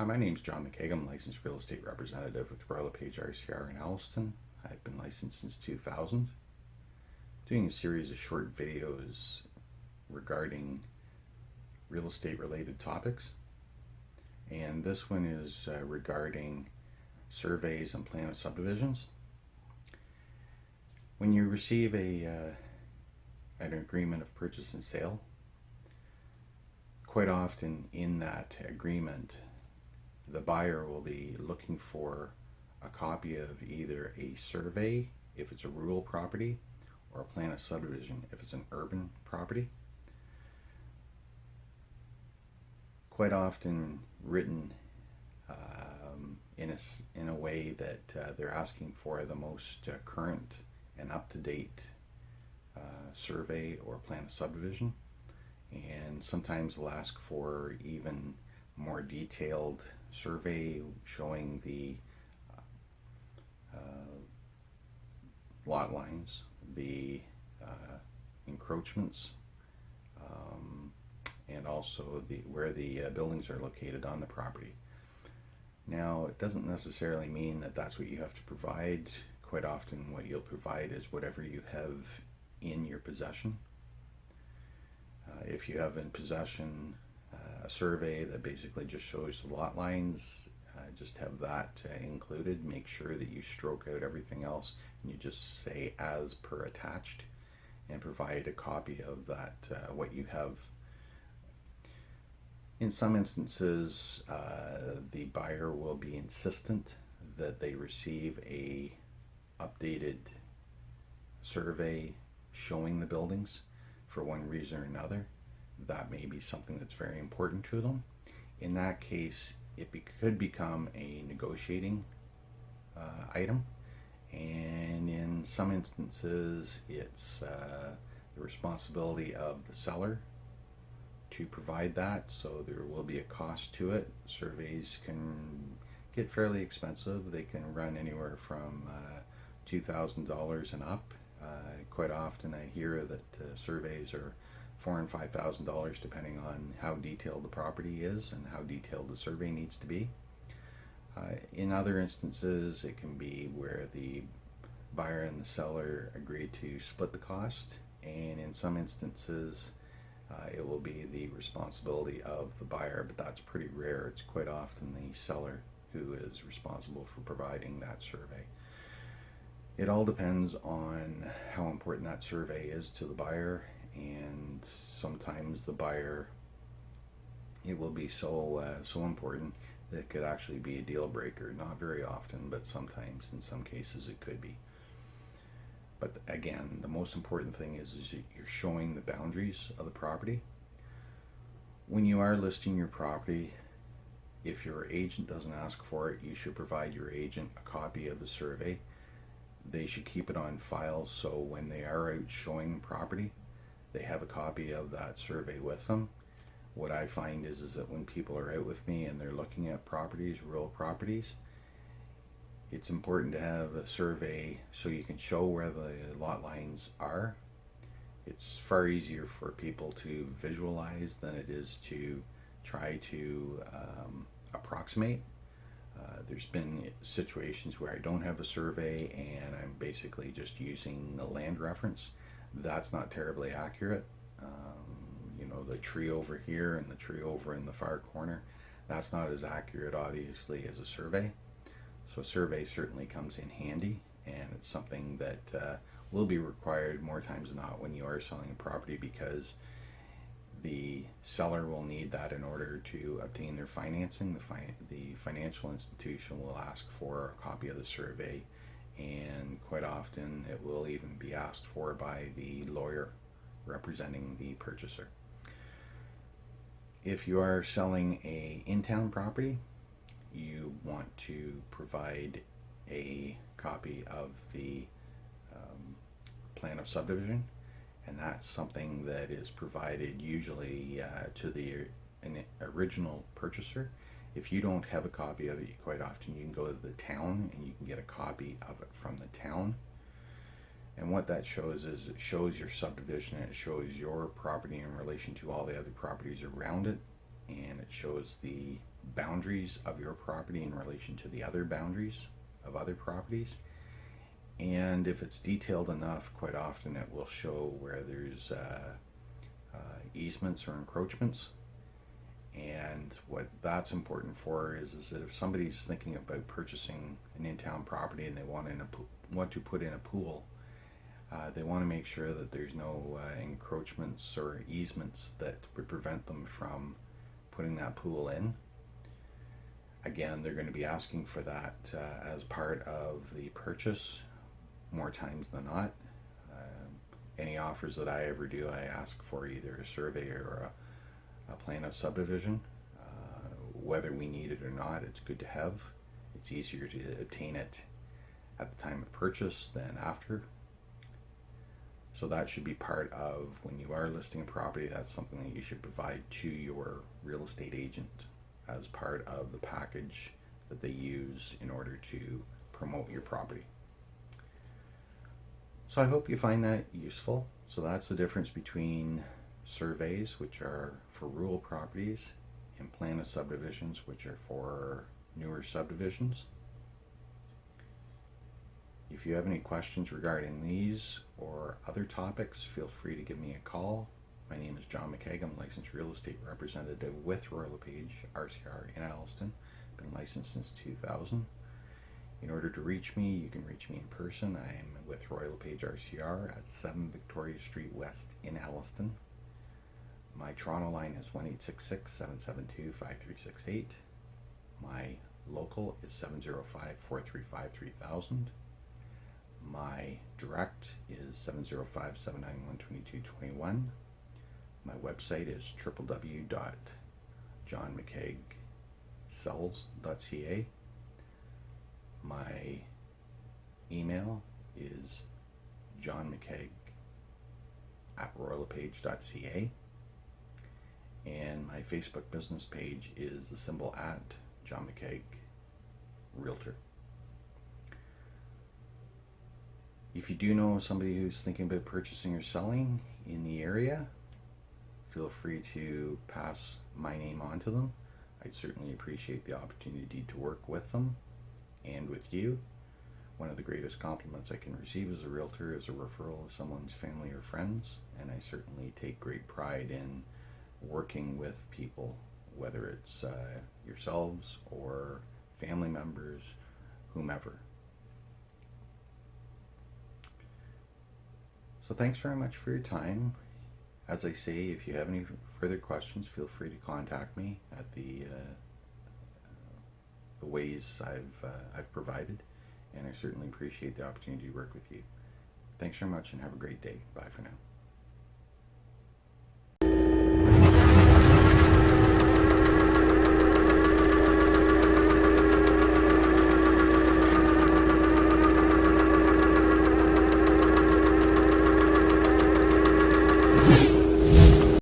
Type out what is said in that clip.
My name's John McKaig. I'm a licensed real estate representative with Royal LePage RCR in Alliston. I've been licensed since 2000, doing a series of short videos regarding real estate related topics. And this one is regarding surveys and plan of subdivisions. When you receive an agreement of purchase and sale, quite often in that agreement, the buyer will be looking for a copy of either a survey if it's a rural property or a plan of subdivision if it's an urban property. Quite often written in a way that they're asking for the most current and up-to-date survey or plan of subdivision, and sometimes they'll ask for even more detailed survey showing the lot lines, the encroachments, and also where the buildings are located on the property. Now, it doesn't necessarily mean that that's what you have to provide. Quite often what you'll provide is whatever you have in your possession. If you have in possession a survey that basically just shows the lot lines, just have that included. Make sure that you stroke out everything else and you just say as per attached, and provide a copy of that, what you have. In some instances, the buyer will be insistent that they receive a updated survey showing the buildings for one reason or another. That may be something that's very important to them. In that case, it could become a negotiating item, and in some instances it's the responsibility of the seller to provide that, so there will be a cost to it. Surveys can get fairly expensive. They can run anywhere from $2,000 and up. Quite often I hear that surveys are $4,000 and $5,000 depending on how detailed the property is and how detailed the survey needs to be. In other instances, it can be where the buyer and the seller agree to split the cost, and in some instances it will be the responsibility of the buyer, but that's pretty rare. It's quite often the seller who is responsible for providing that survey. It all depends on how important that survey is to the buyer, and sometimes the buyer, it will be so important that it could actually be a deal breaker. Not very often, but sometimes in some cases it could be. But again, the most important thing is you're showing the boundaries of the property. When you are listing your property, if your agent doesn't ask for it, you should provide your agent a copy of the survey. They should keep it on file, so when they are out showing property, they have a copy of that survey with them. What I find is that when people are out with me and they're looking at properties, rural properties, it's important to have a survey so you can show where the lot lines are. It's far easier for people to visualize than it is to try to approximate. There's been situations where I don't have a survey and I'm basically just using a land reference. That's not terribly accurate. The tree over here and the tree over in the far corner, that's not as accurate obviously as a survey. So a survey certainly comes in handy, and it's something that will be required more times than not when you are selling a property, because the seller will need that in order to obtain their financing. The financial institution will ask for a copy of the survey, and quite often it will even be asked for by the lawyer representing the purchaser. If you are selling a in-town property, you want to provide a copy of the plan of subdivision, and that's something that is provided usually to the original purchaser. If you don't have a copy of it, quite often you can go to the town and you can get a copy of it from the town. And what that shows is it shows your subdivision, it shows your property in relation to all the other properties around it, and it shows the boundaries of your property in relation to the other boundaries of other properties. And if it's detailed enough, quite often it will show where there's easements or encroachments. And what that's important for is that if somebody's thinking about purchasing an in-town property and they want to put in a pool, they want to make sure that there's no encroachments or easements that would prevent them from putting that pool in. Again, they're going to be asking for that as part of the purchase more times than not. Any offers that I ever do, I ask for either a survey or a plan of subdivision. Whether we need it or not, it's good to have. It's easier to obtain it at the time of purchase than after. So that should be part of, when you are listing a property, that's something that you should provide to your real estate agent as part of the package that they use in order to promote your property. So I hope you find that useful. So that's the difference between surveys, which are for rural properties, and plan of subdivisions, which are for newer subdivisions. If you have any questions regarding these or other topics, feel free to give me a call. My name is John McKeag. I'm a licensed real estate representative with Royal LePage RCR in Alliston. Been licensed since 2000. In order to reach me, you can reach me in person. I'm with Royal LePage RCR at 7 Victoria Street West in Alliston. My Toronto line is 1-866-772-5368. My local is 705-435-3000. My direct is 705-791-2221. My website is www.johnmckeagsells.ca. My email is johnmckeag@royallepage.ca. And my Facebook business page is the symbol @John McKeag Realtor. If you do know somebody who's thinking about purchasing or selling in the area, feel free to pass my name on to them. I'd certainly appreciate the opportunity to work with them and with you. One of the greatest compliments I can receive as a realtor is a referral of someone's family or friends, and I certainly take great pride in working with people, whether it's yourselves or family members, whomever. So thanks very much for your time. As I say, if you have any further questions, feel free to contact me at the ways I've provided, and I certainly appreciate the opportunity to work with you. Thanks very much and have a great day. Bye for now.